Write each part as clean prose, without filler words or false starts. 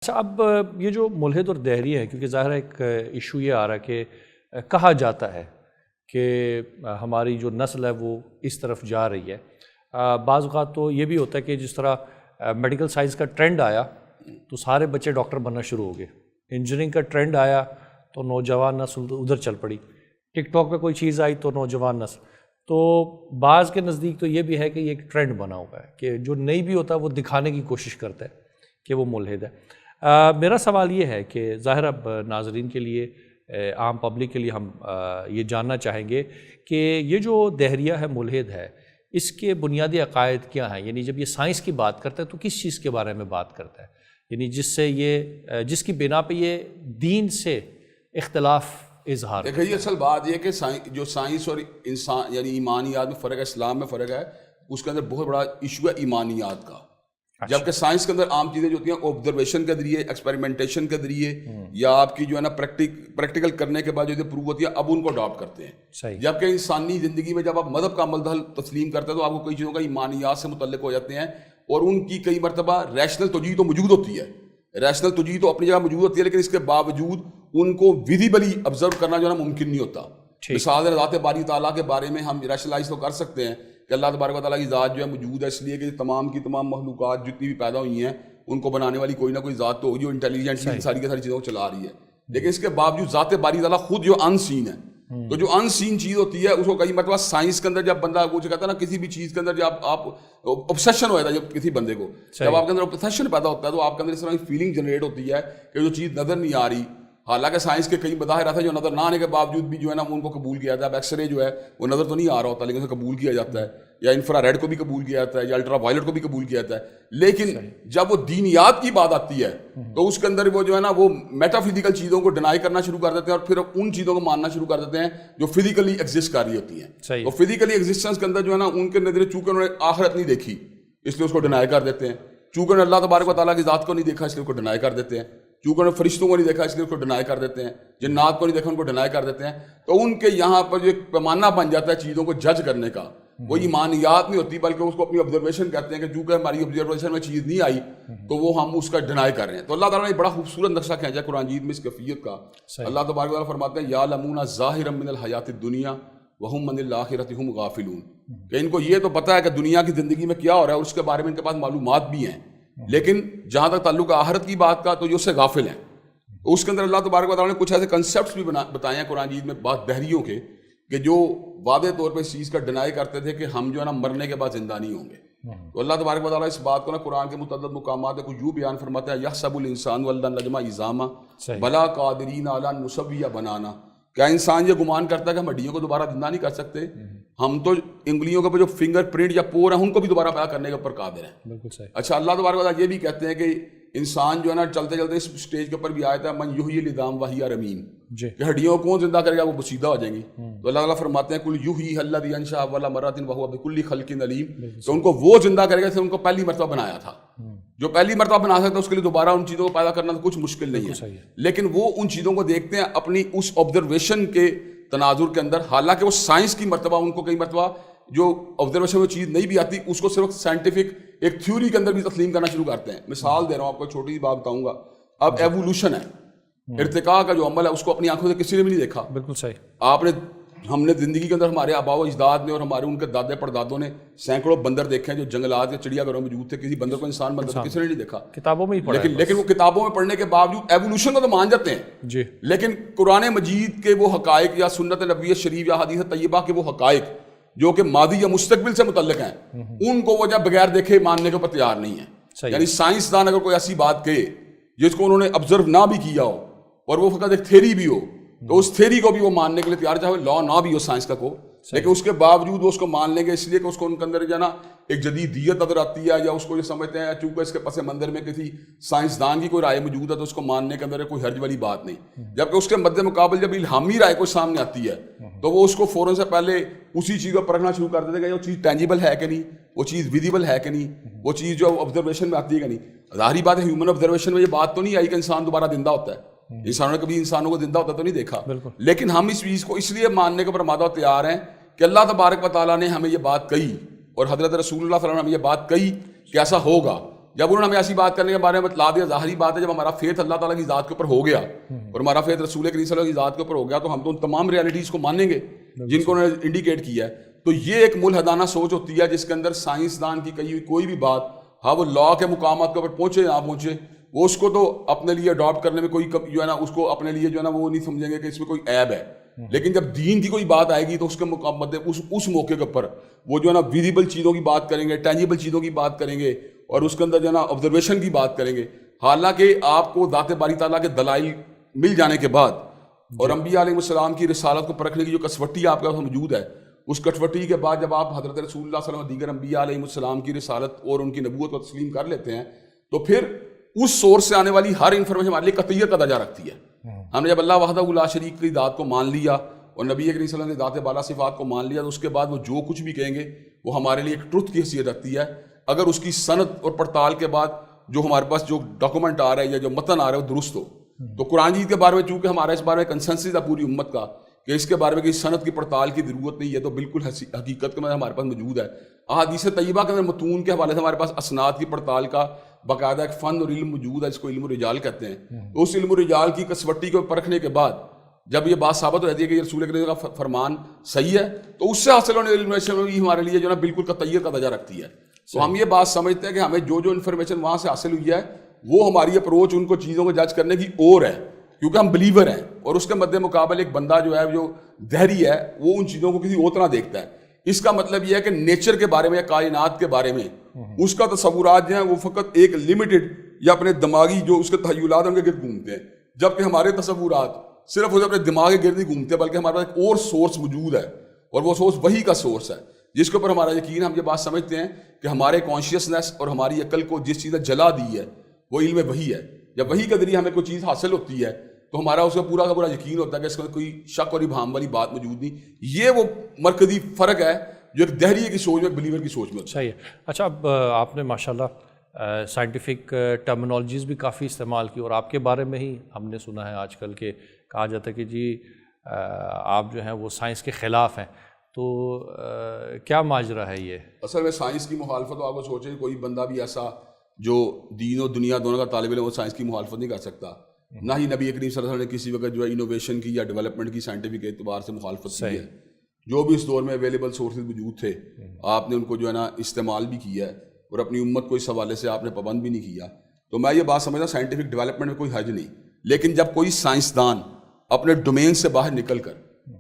اچھا، اب یہ جو ملحد اور دہری ہے، کیونکہ ظاہر ایک ایشو یہ آ رہا ہے کہ کہا جاتا ہے کہ ہماری جو نسل ہے وہ اس طرف جا رہی ہے. بعض اوقات تو یہ بھی ہوتا ہے کہ جس طرح میڈیکل سائنس کا ٹرینڈ آیا تو سارے بچے ڈاکٹر بننا شروع ہو گئے، انجینئرنگ کا ٹرینڈ آیا تو نوجوان نسل ادھر چل پڑی، ٹک ٹاک پہ کوئی چیز آئی تو نوجوان نسل. تو بعض کے نزدیک تو یہ بھی ہے کہ یہ ایک ٹرینڈ بنا ہوا ہے کہ جو نہیں بھی ہوتا وہ دکھانے کی کوشش کرتا ہے کہ وہ ملحد ہے. میرا سوال یہ ہے کہ ظاہر اب ناظرین کے لیے، عام پبلک کے لیے ہم یہ جاننا چاہیں گے کہ یہ جو دہریہ ہے، ملحد ہے، اس کے بنیادی عقائد کیا ہیں؟ یعنی جب یہ سائنس کی بات کرتا ہے تو کس چیز کے بارے میں بات کرتا ہے؟ یعنی جس کی بنا پہ یہ دین سے اختلاف اظہار. دیکھیں یہ اصل بات یہ کہ جو سائنس اور انسان یعنی ایمانیات میں فرق ہے، اسلام میں فرق ہے، اس کے اندر بہت بڑا ایشو ہے ایمانیات کا. جبکہ سائنس کے اندر عام چیزیں جو ہوتی ہیں آبزرویشن کے ذریعے، ایکسپیریمنٹیشن کے ذریعے، یا آپ کی جو ہے نا پریکٹیکل کرنے کے بعد جو پروو ہوتی ہے، اب ان کو اڈاپٹ کرتے ہیں. جبکہ انسانی زندگی میں جب آپ مذہب کا عمل دخل تسلیم کرتے ہیں تو آپ کو کئی چیزوں کا ایمانیات سے متعلق ہو جاتے ہیں، اور ان کی کئی مرتبہ ریشنل توجیہ تو موجود ہوتی ہے، ریشنل توجیہ تو اپنی جگہ موجود ہوتی ہے، لیکن اس کے باوجود ان کو ویزیبلی آبزرو کرنا جو ہے نا ممکن نہیں ہوتا. مثال ذات باری تعالیٰ کے بارے میں ہم ریشنلائز تو کر سکتے ہیں کہ اللہ تبارک و تعالیٰ کی ذات جو ہے موجود ہے، اس لیے کہ تمام کی تمام مخلوقات جتنی بھی پیدا ہوئی ہیں ان کو بنانے والی کوئی نہ کوئی ذات تو ہوگی جو انٹیلیجنٹ ساری کی ساری چیزوں کو چلا رہی ہے. لیکن اس کے باوجود ذات باری تعالیٰ خود جو ان سین ہے، تو جو ان سین چیز ہوتی ہے اس کو کئی مرتبہ سائنس کے اندر جب بندہ وہ کہتا ہے نا کسی بھی چیز کے اندر جب آپ اوبسیشن ہو جاتا ہے، جب کسی بندے کو جب آپ کے اندر اوبسیشن پیدا ہوتا ہے تو آپ کے اندر اس طرح کی فیلنگ جنریٹ ہوتی ہے کہ جو چیز نظر نہیں آ رہی، حالانکہ سائنس کے کئی مظاہرات ہیں جو نظر نہ آنے کے باوجود بھی جو ہے نا ان کو قبول کیا جاتا ہے. اب ایکس رے جو ہے وہ نظر تو نہیں آ رہا ہوتا لیکن اسے قبول کیا جاتا ہے، یا انفرا ریڈ کو بھی قبول کیا جاتا ہے، یا الٹرا وائلٹ کو بھی قبول کیا جاتا ہے. لیکن جب وہ دینیات کی بات آتی ہے تو اس کے اندر وہ جو ہے نا وہ میٹا فزیکل چیزوں کو ڈینائی کرنا شروع کر دیتے ہیں، اور پھر ان چیزوں کو ماننا شروع کر دیتے ہیں جو فزیکلی ایگزسٹ کر رہی ہوتی ہیں. تو فزیکلی ایگزسٹنس کے اندر جو ہے نا ان کے نظر چونکہ انہوں نے آخرت نہیں دیکھی اس لیے اس کو ڈینائی کر دیتے ہیں، چونکہ انہوں نے اللہ تبارک و تعالیٰ کی ذات کو نہیں دیکھا اس لیے اس کو ڈینائی کر دیتے ہیں، چونکہ انہوں نے فرشتوں کو نہیں دیکھا اس لیے اس کو ڈینائی کر دیتے ہیں، جنات کو نہیں دیکھا ان کو ڈینائی کر دیتے ہیں. تو ان کے یہاں پر جو ایک پیمانہ بن جاتا ہے چیزوں کو جج کرنے کا، وہ ایمانیات نہیں ہوتی بلکہ اس کو اپنی آبزرویشن کہتے ہیں کہ چونکہ ہماری آبزرویشن میں چیز نہیں آئی تو وہ ہم اس کا ڈینائی کر رہے ہیں. تو اللہ تعالیٰ نے بڑا خوبصورت نقشہ کھینچا قرآن مجید میں اس کیفیت کا. اللہ تبارک و تعالیٰ فرماتے ہیں یعلمون ظاہرا من الحیات الدنیا وہم من الآخرۃ ہم غافلون، کہ ان کو یہ تو پتہ ہے کہ دنیا کی زندگی میں کیا ہو رہا ہے اور اس کے بارے میں ان کے پاس معلومات بھی ہیں، لیکن جہاں تک تعلق آخرت کی بات کا تو یہ اس سے غافل ہیں. اس کے اندر اللہ تبارک و تعالیٰ نے کچھ ایسے کنسیپٹس بھی بتائے ہیں قرآن مجید میں بات دہریوں کے کہ جو واضح طور پہ اس چیز کا ڈینائی کرتے تھے کہ ہم جو ہے نا مرنے کے بعد زندہ نہیں ہوں گے. تو اللہ تبارک و تعالیٰ اس بات کو نا قرآن کے متعدد مقامات کو یوں بیان فرماتا ہے یحسب الانسان ولن نجمع عظاما بلا قادرین علی ان نسوی بنانا، کیا انسان یہ گمان کرتا ہے کہ ہم ہڈیوں کو دوبارہ زندہ نہیں کر سکتے؟ ہم تو انگلیوں کے اوپر جو فنگر پرنٹ یا پور ہیں ان کو بھی دوبارہ پیدا کرنے کے اوپر قادر ہیں. بالکل صحیح. اچھا، اللہ تبارک و تعالیٰ یہ بھی کہتے ہیں کہ انسان جو ہے نا چلتے چلتے اس اسٹیج کے اوپر بھی آیا تھا من یحیی العظام وہی رمیم، کہ ہڈیوں کو کون زندہ کرے گا، وہ بسیدہ ہو جائیں گی. تو اللہ تعالیٰ فرماتے ہیں کل یحیی الذی انشأ اول مرۃ وہو بکل خلق علیم، تو ان کو وہ زندہ کرے گا جسے ان کو پہلی مرتبہ بنایا تھا. جو پہلی مرتبہ بنا سکتا ہے اس کے لیے دوبارہ ان چیزوں کو پیدا کرنا تو کچھ مشکل نہیں ہے، لیکن وہ ان چیزوں کو دیکھتے ہیں اپنی اس آبزرویشن کے تناظر کے اندر، حالانکہ وہ سائنس کی مرتبہ ان کو کئی مرتبہ جو آبزرویشن میں چیز نہیں بھی آتی اس کو صرف سائنٹیفک ایک تھیوری کے اندر بھی تسلیم کرنا شروع کرتے ہیں. مثال دے رہا ہوں آپ کو، چھوٹی سی بات بتاؤں گا. اب ایوولوشن ہے، ارتقاء کا جو عمل ہے، اس کو اپنی آنکھوں سے کسی نے بھی نہیں دیکھا. بالکل صحیح. ہم نے زندگی کے اندر ہمارے آباء و اجداد نے اور ہمارے ان کے دادے پردادوں نے سینکڑوں بندر دیکھے ہیں جو جنگلات یا چڑیا گھروں میں موجود تھے. کسی بندر کو انسان بندر کسی نے نہیں دیکھا، کتابوں میں ہی پڑھا. لیکن وہ کتابوں میں پڑھنے کے باوجود ایوولوشن کو تو مان جاتے ہیں جی. لیکن قرآن مجید کے وہ حقائق یا سنت نبوی شریف یا حدیث طیبہ کے وہ حقائق جو کہ ماضی یا مستقبل سے متعلق ہیں، ان کو وہ جب بغیر دیکھے ماننے کے اوپر تیار نہیں ہے. یعنی سائنسدان اگر کوئی ایسی بات کہے جس کو انہوں نے آبزرو نہ بھی کیا ہو اور وہ فقط ایک تھیری بھی ہو تو اس تھیری کو بھی وہ ماننے کے لیے تیار، چاہے لا نہ بھی ہو سائنس کا کو، لیکن اس کے باوجود وہ اس کو مان لیں گے اس لیے کہ اس کو ان کے اندر جو ہے نا ایک جدیدیت نظر آتی ہے، یا اس کو یہ سمجھتے ہیں چونکہ اس کے پس منظر میں کسی سائنسدان کی کوئی رائے موجود ہے تو اس کو ماننے کے اندر کوئی حرج والی بات نہیں. جبکہ اس کے مد مقابل جب الہامی رائے کوئی سامنے آتی ہے تو وہ اس کو فوراً سے پہلے اسی چیز کو پرکھنا شروع کر دیتے ہیں کہ وہ چیز ٹینجیبل ہے کہ نہیں، وہ چیز ویزیبل ہے کہ نہیں، وہ چیز جو آبزرویشن میں آتی ہے کہ نہیں. ظاہری بات ہے ہیومن آبزرویشن میں یہ بات تو نہیں آئی کہ انسان دوبارہ زندہ ہوتا ہے، انسانوں نے کبھی انسانوں کو زندہ ہوتا تو نہیں دیکھا. لیکن ہم اس چیز کو اس لیے ماننے کے اوپر مادہ تیار ہیں کہ اللہ تبارک و تعالیٰ نے ہمیں یہ بات کہی اور حضرت رسول اللہ صلی اللہ علیہ وسلم نے ہمیں یہ بات کہی کہ ایسا ہوگا. جب انہوں نے ہمیں ایسی بات کرنے کے بارے میں بتلا دیا، ظاہری بات ہے جب ہمارا فیتھ اللہ تعالیٰ کی ذات کے اوپر ہو گیا اور ہمارا فیتھ رسول کریم صلی اللہ علیہ وسلم کی ذات کے اوپر ہو گیا تو ہم تو ان تمام ریالٹیز کو مانیں گے جن کو انہوں نے انڈیکیٹ کیا ہے. تو یہ ایک ملحدانہ سوچ ہوتی ہے جس کے اندر سائنسدان کی کہی ہوئی کوئی بھی بات، ہاں وہ لا کے مقامات کے اوپر پہنچے نہ پہنچے، وہ اس کو تو اپنے لیے اڈاپٹ کرنے میں کوئی جو ہے نا اس کو اپنے لیے جو ہے نا وہ نہیں سمجھیں گے کہ اس میں کوئی عیب ہے. لیکن جب دین کی کوئی بات آئے گی تو اس کے اس موقع کے اوپر وہ جو ہے نا ویزیبل چیزوں کی بات کریں گے، ٹینجیبل چیزوں کی بات کریں گے اور اس کے اندر جو ہے نا آبزرویشن کی بات کریں گے. حالانکہ آپ کو ذات باری تعالیٰ کے دلائل مل جانے کے بعد اور انبیاء علیہ السلام کی رسالت کو پرکھنے کی جو کسوٹی آپ کے پاس موجود ہے، اس کٹوٹی کے بعد جب آپ حضرت رسول اللہ صلی اللہ علیہ وسلم دیگر انبیاء علیہ السلام کی رسالت اور ان کی نبوت کو تسلیم کر لیتے ہیں تو پھر اس سورس سے آنے والی ہر انفارمیشن ہمارے لیے قطعیت کا درجہ رکھتی ہے. ہم نے جب اللہ وحدہ لا شریک کی ذات کو مان لیا اور نبی کریم صلی اللہ علیہ وسلم نے ذات بالا صفات کو مان لیا تو اس کے بعد وہ جو کچھ بھی کہیں گے وہ ہمارے لیے ایک ٹروتھ کی حیثیت رکھتی ہے اگر اس کی سند اور پڑتال کے بعد جو ہمارے پاس جو ڈاکومنٹ آ رہا ہے یا جو متن آ رہا ہے وہ درست ہو. تو قرآن جیت کے بارے میں چونکہ ہمارا اس بارے میں کنسنسس ہے پوری امت کا کہ اس کے بارے میں کسی سند کی پڑتال کی ضرورت نہیں ہے، تو بالکل حقیقت کے میں ہمارے پاس موجود ہے. احادیث طیبہ کے اندر متون کے حوالے سے ہمارے پاس اسناد کی پڑتال کا باقاعدہ ایک فن اور علم موجود ہے جس کو علم الرجال کہتے ہیں. تو اس علم الرجال کی کسوٹی کو پرکھنے کے بعد جب یہ بات ثابت ہو جاتی ہے کہ یہ رسول کریم کا فرمان صحیح ہے تو اس سے حاصل ہونے والی انفارمیشن بھی ہمارے لیے جو ہے نا بالکل قطعیت کا درجہ رکھتی ہے. تو ہم یہ بات سمجھتے ہیں کہ ہمیں جو انفارمیشن وہاں سے حاصل ہوئی ہے وہ ہماری اپروچ ان کو چیزوں کو جج کرنے کی اور ہے کیونکہ ہم بلیور ہیں اور اس کے مد مقابل ایک بندہ جو ہے جو دہری ہے وہ ان چیزوں کو کسی اور طرح دیکھتا ہے. اس کا مطلب یہ ہے کہ نیچر کے بارے میں یا کائنات کے بارے میں اس کا تصورات جو ہیں وہ فقط ایک لمیٹڈ یا اپنے دماغی جو اس کے تخیلات ان کے گرد گھومتے ہیں، جبکہ ہمارے تصورات صرف اپنے دماغ کے گرد ہی گھومتے ہیں بلکہ ہمارے پاس ایک اور سورس موجود ہے اور وہ سورس وہی کا سورس ہے جس کے اوپر ہمارا یقین. ہم یہ بات سمجھتے ہیں کہ ہمارے کانشیسنیس اور ہماری عقل کو جس چیز نے جلا دی ہے وہ علم وحی ہے. جب وحی کے ذریعے ہمیں کوئی چیز حاصل ہوتی ہے تو ہمارا اس کا پورا یقین ہوتا ہے کہ اس میں کوئی شک اور ابہام والی بات موجود نہیں. یہ وہ مرکزی فرق ہے جو ایک دہریے کی سوچ میں بلیور کی سوچ میں. صحیح ہے. اچھا اب آپ نے ماشاءاللہ سائنٹیفک ٹرمنالوجیز بھی کافی استعمال کی اور آپ کے بارے میں ہی ہم نے سنا ہے آج کل کہ کہا جاتا ہے کہ جی آپ جو ہیں وہ سائنس کے خلاف ہیں. تو کیا ماجرا ہے یہ؟ اصل میں سائنس کی مخالفت تو آپ کو سوچیں کوئی بندہ بھی ایسا جو دین و دنیا دونوں کا طالب علم وہ سائنس کی مخالفت نہیں کر سکتا. نہ ہی نبی کریم صلی اللہ علیہ وسلم نے کسی وقت جو ہے انوویشن کی یا ڈیولپمنٹ کی سائنٹیفک اعتبار سے مخالفت کی ہے. جو بھی اس دور میں اویلیبل سورسز موجود تھے آپ نے ان کو جو ہے نا استعمال بھی کیا ہے اور اپنی امت کو اس حوالے سے آپ نے پابند بھی نہیں کیا. تو میں یہ بات سمجھتا ہوں سائنٹیفک ڈیولپمنٹ میں کوئی حرج نہیں، لیکن جب کوئی سائنسدان اپنے ڈومین سے باہر نکل کر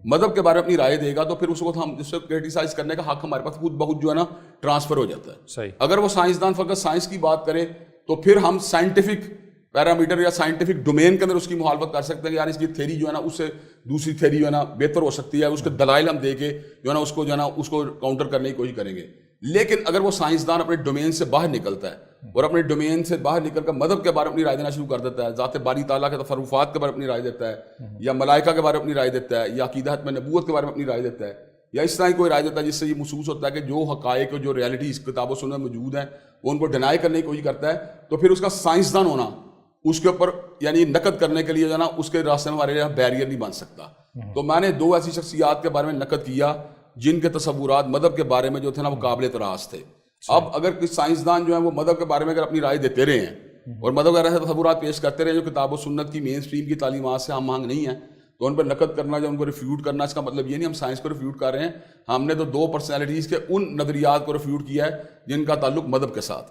مذہب کے بارے میں اپنی رائے دے گا تو پھر اس وقت ہم اس سے کرٹیسائز کرنے کا حق ہمارے پاس خود بخود جو ہے نا ٹرانسفر ہو جاتا ہے. صحیح. اگر وہ سائنسدان فقط سائنس کی بات کرے تو پھر ہم سائنٹیفک پیرامیٹر یا سائنٹیفک ڈومین کے اندر اس کی مخالفت کر سکتے ہیں کہ یار اس کی تھیری جو ہے نا اس سے دوسری تھیری جو ہے نا بہتر ہو سکتی ہے، اس کے دلائل ہم دے کے جو ہے نا اس کو کاؤنٹر کرنے کی کوشش کریں گے. لیکن اگر وہ سائنسدان اپنے ڈومین سے باہر نکلتا ہے اور اپنے ڈومین سے باہر نکل کر مذہب کے بارے میں اپنی رائے دینا شروع کر دیتا ہے، ذات باری تعالیٰ کے تصرفات کے بارے میں اپنی رائے دیتا ہے یا ملائکہ کے بارے میں اپنی رائے دیتا ہے یا عقیدت میں نبوت کے بارے میں اپنی رائے دیتا ہے یا اس طرح کی کوئی رائے دیتا ہے جس سے یہ محسوس ہوتا ہے کہ جو حقائق جو ریالٹیز کتاب و سنت میں موجود ہیں وہ ان کو ڈینائی کرنے کی کوشش کرتا ہے، تو پھر اس کا سائنسدان ہونا اس کے اوپر یعنی نقد کرنے کے لیے جو ہے نا اس کے راستے میں ہمارے لیے بیریئر نہیں بن سکتا. تو میں نے 2 ایسی شخصیات کے بارے میں نقد کیا جن کے تصورات مذہب کے بارے میں جو تھے نا وہ قابل اعتراض تھے. اب اگر کوئی سائنسدان جو ہیں وہ مذہب کے بارے میں اگر اپنی رائے دیتے رہے ہیں اور مذہب کے ایسے تصورات پیش کرتے رہے جو کتاب و سنت کی مین اسٹریم کی تعلیمات سے ہم آہنگ نہیں ہیں تو ان پر نقد کرنا یا ان کو ریفیوٹ کرنا اس کا مطلب یہ نہیں ہم سائنس کو ریفیوٹ کر رہے ہیں. ہم نے تو 2 پرسنالٹیز کے ان نظریات کو ریفیوٹ کیا ہے جن کا تعلق مذہب کے ساتھ ہے.